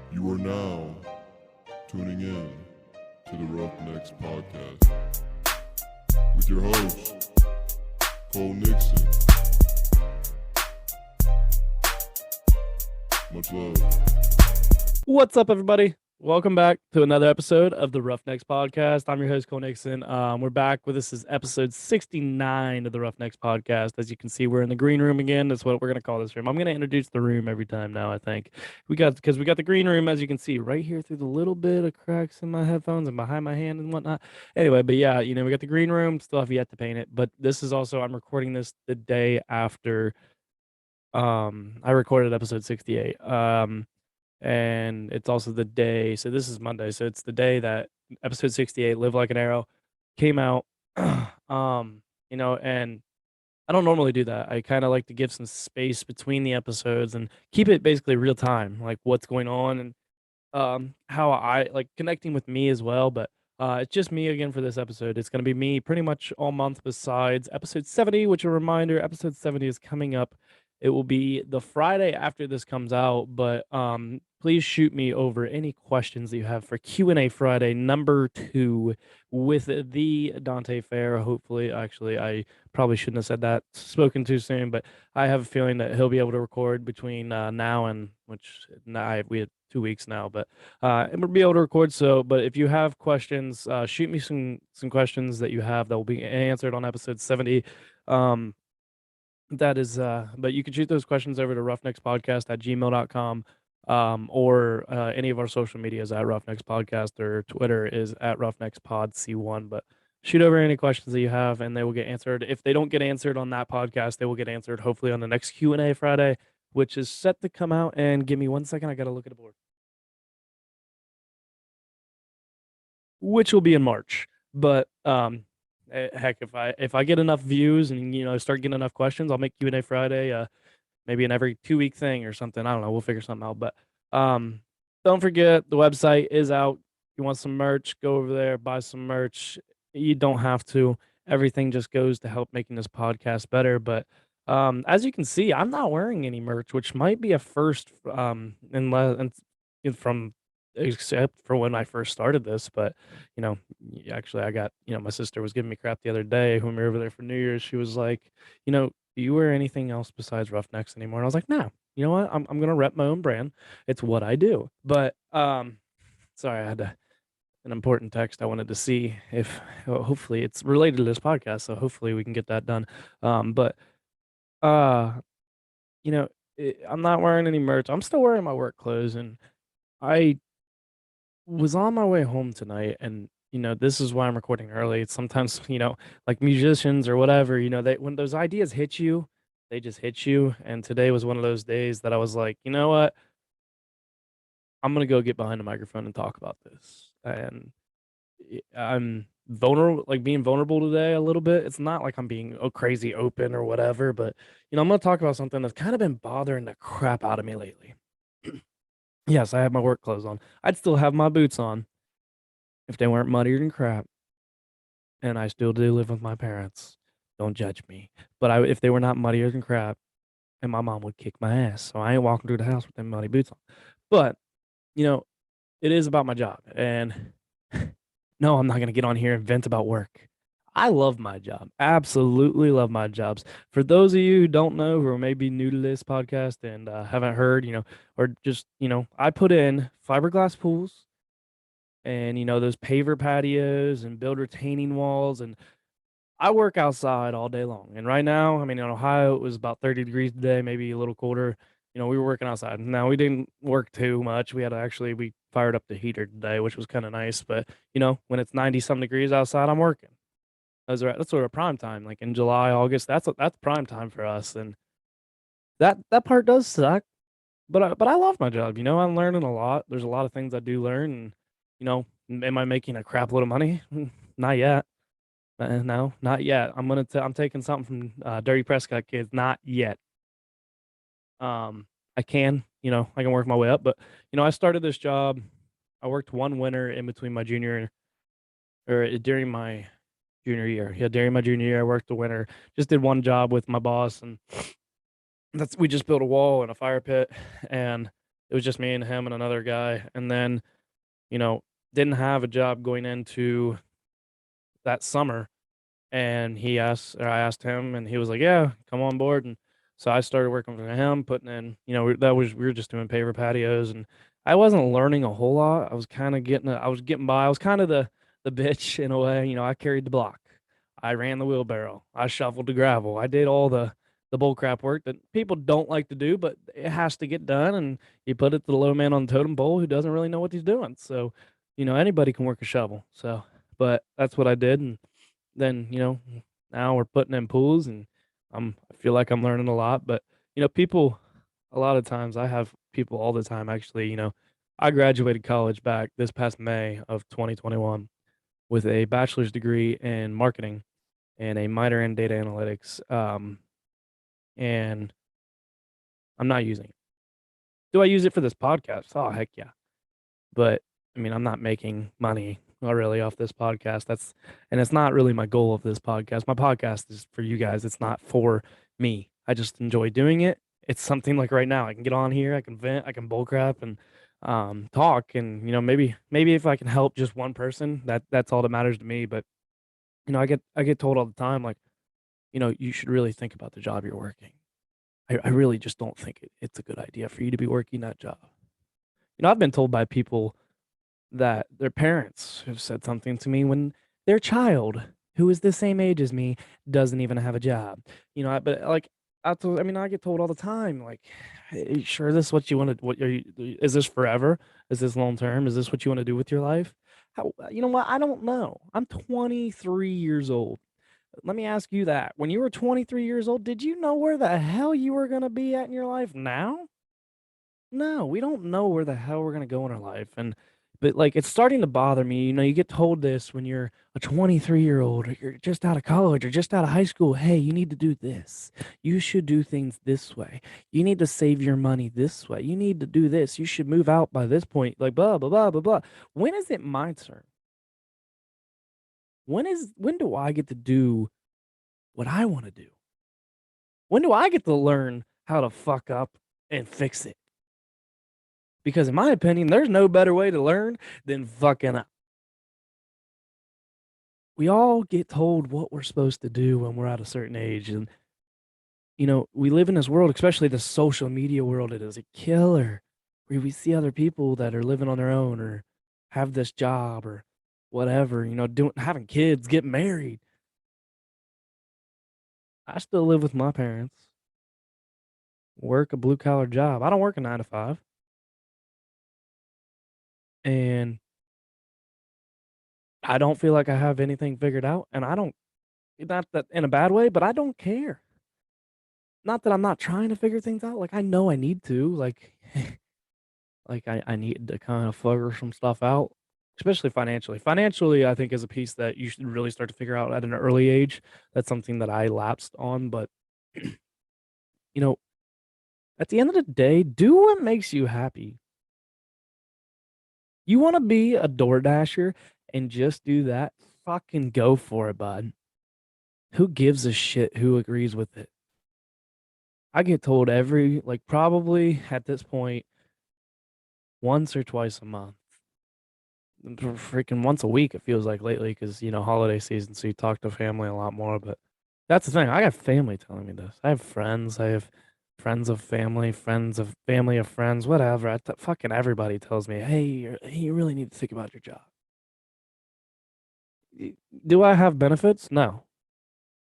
You are now tuning in to the Roughnecks podcast with your host, Cole Nixon. Much love. What's up, everybody? Welcome back to another episode of the Roughnecks podcast. I'm your host, Cole Nixon. We're back with this is episode 69 of the Roughnecks podcast. As you can see, we're in the green room again. That's what we're gonna call this room. I'm gonna introduce the room every time now. I think we got the green room, as you can see right here through the little bit of cracks in my headphones and behind my hand and whatnot. Anyway, but yeah, we got the green room. Still have yet to paint it, but this is also I'm recording this the day after I recorded episode 68. And it's also the day, so this is Monday, so it's the day that episode 68, Live Like an Arrow, came out. And I don't normally do that. I kind of like to give some space between the episodes and keep it basically real time, like what's going on and how I like connecting with me as well. But it's just me again for this episode. It's gonna be me pretty much all month besides episode 70, which a reminder, episode 70 is coming up. It will be the Friday after this comes out, but please shoot me over any questions that you have for Q&A Friday number 2 with the Dante Fair. Hopefully, actually, I probably shouldn't have said that, spoken too soon, but I have a feeling that he'll be able to record between now and we had 2 weeks now, but and we'll be able to record. So, but if you have questions, shoot me some questions that you have that will be answered on episode 70. That is, but you can shoot those questions over to roughneckspodcast@gmail.com, or any of our social medias at Roughnecks Podcast, or Twitter is at RoughnecksPodC1. But shoot over any questions that you have, and they will get answered. If they don't get answered on that podcast, they will get answered hopefully on the next Q&A Friday, which is set to come out. And give me 1 second, I gotta look at the board. Which will be in March. But heck, if I get enough views and start getting enough questions, I'll make Q&A Friday, maybe an every 2 week thing or something. I don't know. We'll figure something out. But don't forget the website is out. You want some merch? Go over there, buy some merch. You don't have to. Everything just goes to help making this podcast better. But as you can see, I'm not wearing any merch, which might be a first. From except for when I first started this. But you know, actually, I got my sister was giving me crap the other day when we were over there for New Year's. She was like, do you wear anything else besides Roughnecks anymore? And I was like, no. You know what? I'm gonna rep my own brand. It's what I do. But sorry, I had an important text I wanted to see if hopefully it's related to this podcast, so hopefully we can get that done. But uh, you know, I'm not wearing any merch. I'm still wearing my work clothes, and I was on my way home tonight, and this is why I'm recording early. It's sometimes, like musicians or whatever, they when those ideas hit you, they just hit you. And today was one of those days that I was like, you know what? I'm gonna go get behind the microphone and talk about this. And I'm vulnerable, like being vulnerable today a little bit. It's not like I'm being crazy open or whatever, but I'm gonna talk about something that's kind of been bothering the crap out of me lately. Yes, I have my work clothes on. I'd still have my boots on if they weren't muddier than crap, and I still do live with my parents. Don't judge me. But if they were not muddier than crap, and my mom would kick my ass, so I ain't walking through the house with them muddy boots on. But you know, it is about my job, and no, I'm not gonna get on here and vent about work. I love my job. Absolutely love my jobs. For those of you who don't know, who are maybe new to this podcast and haven't heard, or just, I put in fiberglass pools and those paver patios and build retaining walls, and I work outside all day long. And right now, I mean, in Ohio it was about 30 degrees today, maybe a little colder. We were working outside. Now we didn't work too much. We fired up the heater today, which was kind of nice. But when it's 90 some degrees outside, I'm working. That's sort of prime time, like in July, August. That's prime time for us, and that part does suck. But I love my job. I'm learning a lot. There's a lot of things I do learn, and am I making a crap load of money? Not yet. No, not yet. I'm taking something from Dirty Prescott kids. Not yet. I can, I can work my way up, but I started this job. I worked one winter in between my junior or during my junior year. Yeah, during my junior year, I worked the winter. Just did one job with my boss, and we just built a wall and a fire pit, and It was just me and him and another guy. And then, you know, didn't have a job going into that summer. And I asked him, and he was like, "Yeah, come on board." And so I started working for him, putting in, we were just doing paver patios, and I wasn't learning a whole lot. I was getting by. I was kind of the bitch in a way. I carried the block, I ran the wheelbarrow, I shoveled the gravel, I did all the bull crap work that people don't like to do, but it has to get done. And you put it to the low man on the totem pole who doesn't really know what he's doing. So, anybody can work a shovel. So, but that's what I did. And then now we're putting in pools, and I feel like I'm learning a lot. But people, a lot of times I have people all the time actually. I graduated college back this past May of 2021 with a bachelor's degree in marketing and a minor in data analytics. And I'm not using it. Do I use it for this podcast? Oh, heck yeah. But I mean, I'm not making money really off this podcast. And it's not really my goal of this podcast. My podcast is for you guys. It's not for me. I just enjoy doing it. It's something like right now. I can get on here, I can vent, I can bullcrap and talk. And maybe if I can help just one person, that's all that matters to me. But I get told all the time, like, you should really think about the job you're working. I really just don't think it's a good idea for you to be working that job. I've been told by people that their parents have said something to me when their child, who is the same age as me, doesn't even have a job. But like I get told all the time, like, "Hey, sure, this is what you want to? What are you? Is this forever? Is this long term? Is this what you want to do with your life?" How? You know what? I don't know. I'm 23 years old. Let me ask you that. When you were 23 years old, did you know where the hell you were gonna be at in your life now? No, we don't know where the hell we're gonna go in our life. But like it's starting to bother me. You get told this when you're a 23-year-old, or you're just out of college or just out of high school. Hey, you need to do this. You should do things this way. You need to save your money this way. You need to do this. You should move out by this point. Like blah blah blah blah blah. When is it my turn? When do I get to do what I want to do? When do I get to learn how to fuck up and fix it? Because in my opinion, there's no better way to learn than fucking up. We all get told what we're supposed to do when we're at a certain age. And, we live in this world, especially the social media world. It is a killer where we see other people that are living on their own or have this job or whatever, having kids, get married. I still live with my parents, work a blue collar job. I don't work a 9 to 5. And I don't feel like I have anything figured out. And I don't, not that in a bad way, but I don't care. Not that I'm not trying to figure things out. Like I know I need to. Like I need to kind of figure some stuff out, especially financially. Financially, I think is a piece that you should really start to figure out at an early age. That's something that I lapsed on. But you know, at the end of the day, do what makes you happy. You want to be a door dasher and just do that? Fucking go for it, bud. Who gives a shit who agrees with it? I get told like probably at this point, once or twice a month. Freaking once a week, it feels like lately, because, holiday season, so you talk to family a lot more. But that's the thing. I got family telling me this. I have friends. I have friends of family of friends, whatever. Fucking everybody tells me, hey, you really need to think about your job. Do I have benefits? No.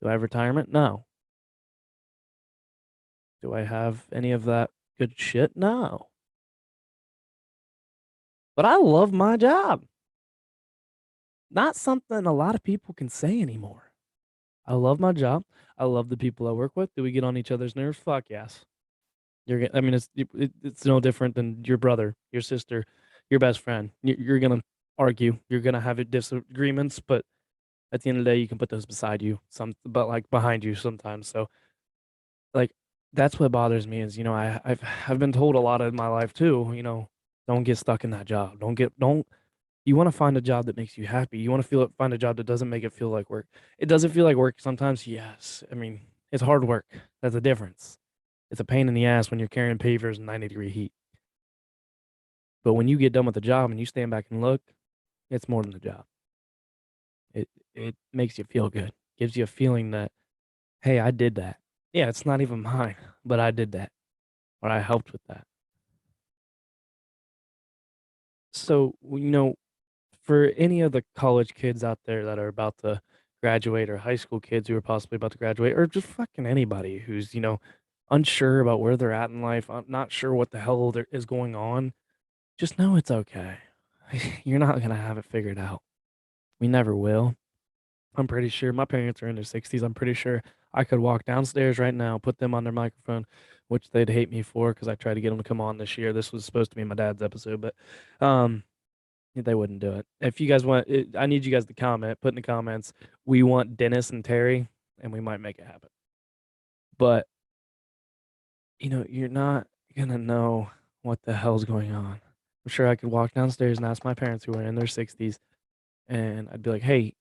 Do I have retirement? No. Do I have any of that good shit? No. But I love my job. Not something a lot of people can say anymore. I love my job. I love the people I work with. Do we get on each other's nerves? Fuck yes. I mean, it's no different than your brother, your sister, your best friend. You're gonna argue. You're gonna have disagreements, but at the end of the day, you can put those beside you, but like behind you sometimes. So, like, that's what bothers me is, I've been told a lot of my life too. Don't get stuck in that job. Don't. You want to find a job that makes you happy. You want to find a job that doesn't make it feel like work. It doesn't feel like work sometimes. Yes. I mean, it's hard work. That's a difference. It's a pain in the ass when you're carrying pavers in 90-degree heat. But when you get done with the job and you stand back and look, it's more than the job. It makes you feel good. Gives you a feeling that, hey, I did that. Yeah, it's not even mine, but I did that, or I helped with that. So, for any of the college kids out there that are about to graduate, or high school kids who are possibly about to graduate, or just fucking anybody who's, unsure about where they're at in life, not sure what the hell there is going on, just know it's okay. You're not gonna have it figured out. We never will. I'm pretty sure my parents are in their 60s. I'm pretty sure I could walk downstairs right now, put them on their microphone, which they'd hate me for because I tried to get them to come on this year. This was supposed to be my dad's episode, but um, they wouldn't do it. If you guys want, I need you guys to comment, put in the comments, we want Dennis and Terry, and we might make it happen. But, you're not gonna know what the hell's going on. I'm sure I could walk downstairs and ask my parents who are in their 60s, and I'd be like, hey,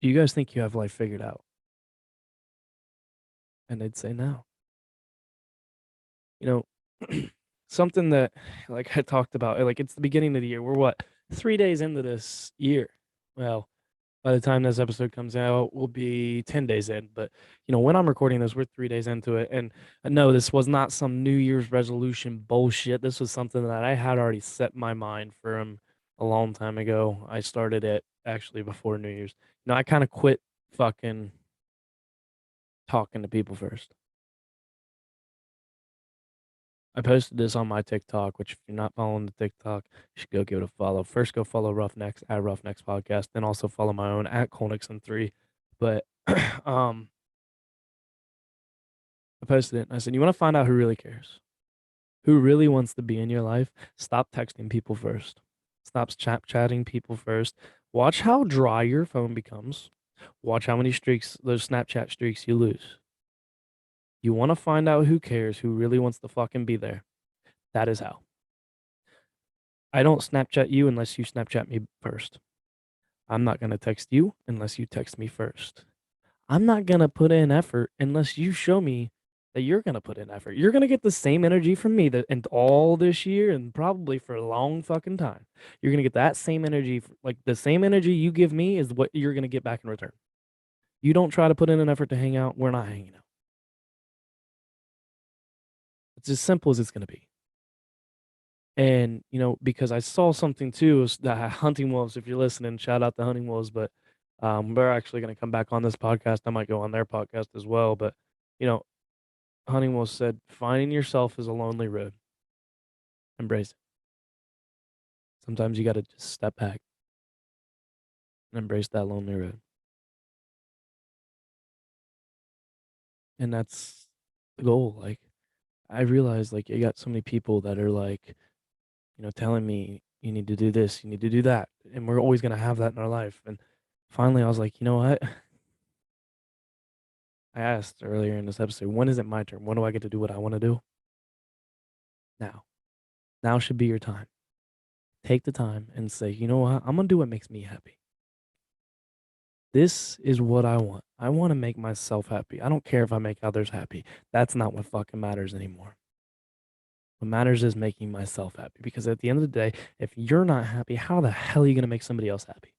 do you guys think you have life figured out? And they'd say no. You something that, like I talked about, like it's the beginning of the year. We're what, 3 days into this year? Well, by the time this episode comes out, we'll be 10 days in. But, when I'm recording this, we're 3 days into it. And no, this was not some New Year's resolution bullshit. This was something that I had already set my mind for a long time ago. I started it actually before New Year's. I kind of quit fucking talking to people first. I posted this on my TikTok, which if you're not following the TikTok, you should go give it a follow. First, go follow Roughnecks at Roughnecks Podcast, then also follow my own at Colnixon3. But I posted it and I said, you want to find out who really cares? Who really wants to be in your life? Stop texting people first. Stop chatting people first. Watch how dry your phone becomes. Watch how many streaks, those Snapchat streaks, you lose. You want to find out who cares, who really wants to fucking be there. That is how. I don't Snapchat you unless you Snapchat me first. I'm not going to text you unless you text me first. I'm not going to put in effort unless you show me that you're going to put in effort. You're going to get the same energy from me that and all this year and probably for a long fucking time. You're going to get that same energy, like the same energy you give me is what you're going to get back in return. You don't try to put in an effort to hang out, we're not hanging out. It's as simple as it's going to be. And, because I saw something too, that Hunting Wolves, if you're listening, shout out to Hunting Wolves, but we're actually going to come back on this podcast. I might go on their podcast as well. But, you know, Hunting Wolves said, finding yourself is a lonely road. Embrace it. Sometimes you got to just step back and embrace that lonely road. And that's the goal. Like, I realize, like, you got so many people that are like, telling me you need to do this, you need to do that. And we're always going to have that in our life. And finally, I was like, you know what? I asked earlier in this episode, when is it my turn? When do I get to do what I want to do? Now. Now should be your time. Take the time and say, you know what? I'm going to do what makes me happy. This is what I want. I want to make myself happy. I don't care if I make others happy. That's not what fucking matters anymore. What matters is making myself happy. Because at the end of the day, if you're not happy, how the hell are you going to make somebody else happy?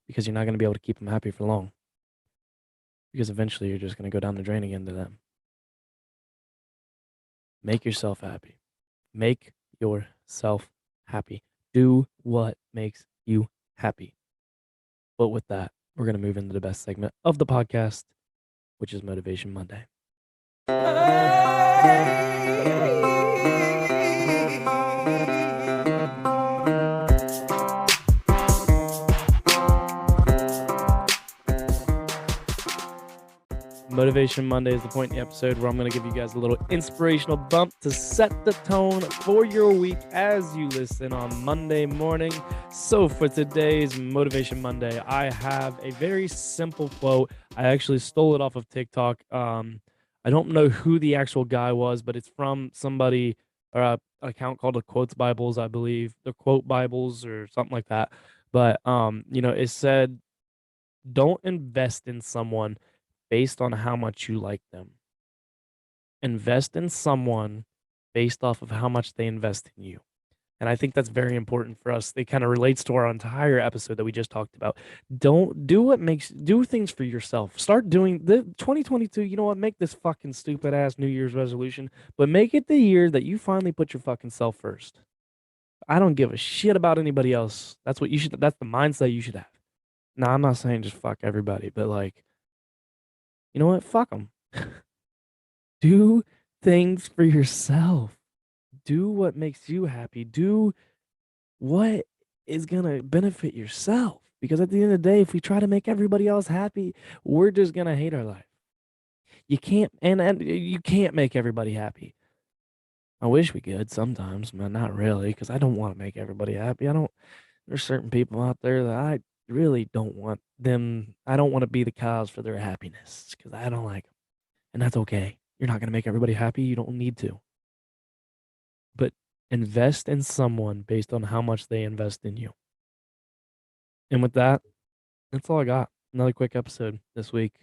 Because you're not going to be able to keep them happy for long. Because eventually you're just going to go down the drain again to them. Make yourself happy. Make yourself happy. Do what makes you happy. But with that, we're going to move into the best segment of the podcast, which is Motivation Monday. Motivation Monday is the point in the episode where I'm going to give you guys a little inspirational bump to set the tone for your week as you listen on Monday morning. So for today's Motivation Monday, I have a very simple quote. I actually stole it off of TikTok. I don't know who the actual guy was, but it's from somebody or an account called the Quotes Bibles, I believe, the Quote Bibles or something like that. But it said, "Don't invest in someone based on how much you like them. Invest in someone based off of how much they invest in you. And I think that's very important for us. It kind of relates to our entire episode that we just talked about. Don't do things for yourself. Start doing the 2022. You know what? Make this fucking stupid ass New Year's resolution, but make it the year that you finally put your fucking self first. I don't give a shit about anybody else. That's what you should, that's the mindset you should have. Now, I'm not saying just fuck everybody, but like, you know what? Fuck them. Do things for yourself. Do what makes you happy. Do what is gonna benefit yourself. Because at the end of the day, if we try to make everybody else happy, we're just gonna hate our life. You can't, and you can't make everybody happy. I wish we could sometimes, but not really, because I don't want to make everybody happy. I don't. There's certain people out there that I really don't want them. I don't want to be the cause for their happiness because I don't like them, and that's okay. You're not gonna make everybody happy. You don't need to. But invest in someone based on how much they invest in you. And with that, that's all I got. Another quick episode this week.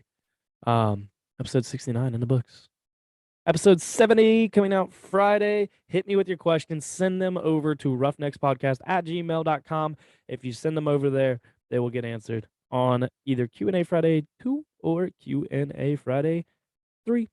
Episode 69 in the books. Episode 70 coming out Friday. Hit me with your questions. Send them over to roughneckspodcast@gmail.com. If you send them over there, they will get answered on either Q&A Friday 2 or Q&A Friday 3.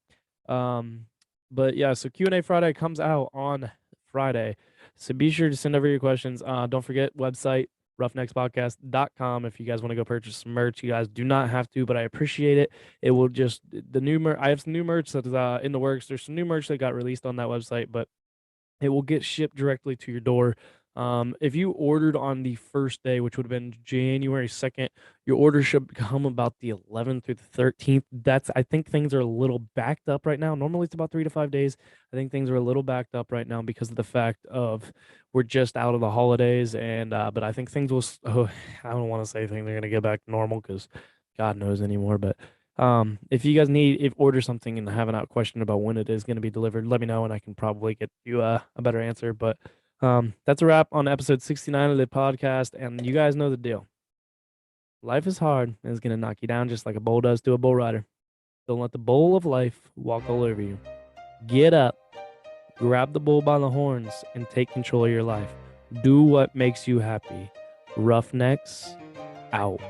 But yeah, so Q&A Friday comes out on Friday. So be sure to send over your questions. Don't forget website roughneckspodcast.com if you guys want to go purchase some merch. You guys do not have to, but I appreciate it. It will just the new merch. I have some new merch that's in the works. There's some new merch that got released on that website, but it will get shipped directly to your door. If you ordered on the first day, which would have been January 2nd, your order should come about the 11th through the 13th. I think things are a little backed up right now. Normally it's about 3 to 5 days. I think things are a little backed up right now because of the fact of we're just out of the holidays. But I think things will, I don't want to say things are going to get back to normal because God knows anymore. But if you guys order something and have a question about when it is going to be delivered, let me know and I can probably get you a better answer. But that's a wrap on episode 69 of the podcast. And you guys know the deal. Life is hard and it's going to knock you down just like a bull does to a bull rider. Don't let the bull of life walk all over you. Get up, grab the bull by the horns, and take control of your life. Do what makes you happy. Roughnecks out.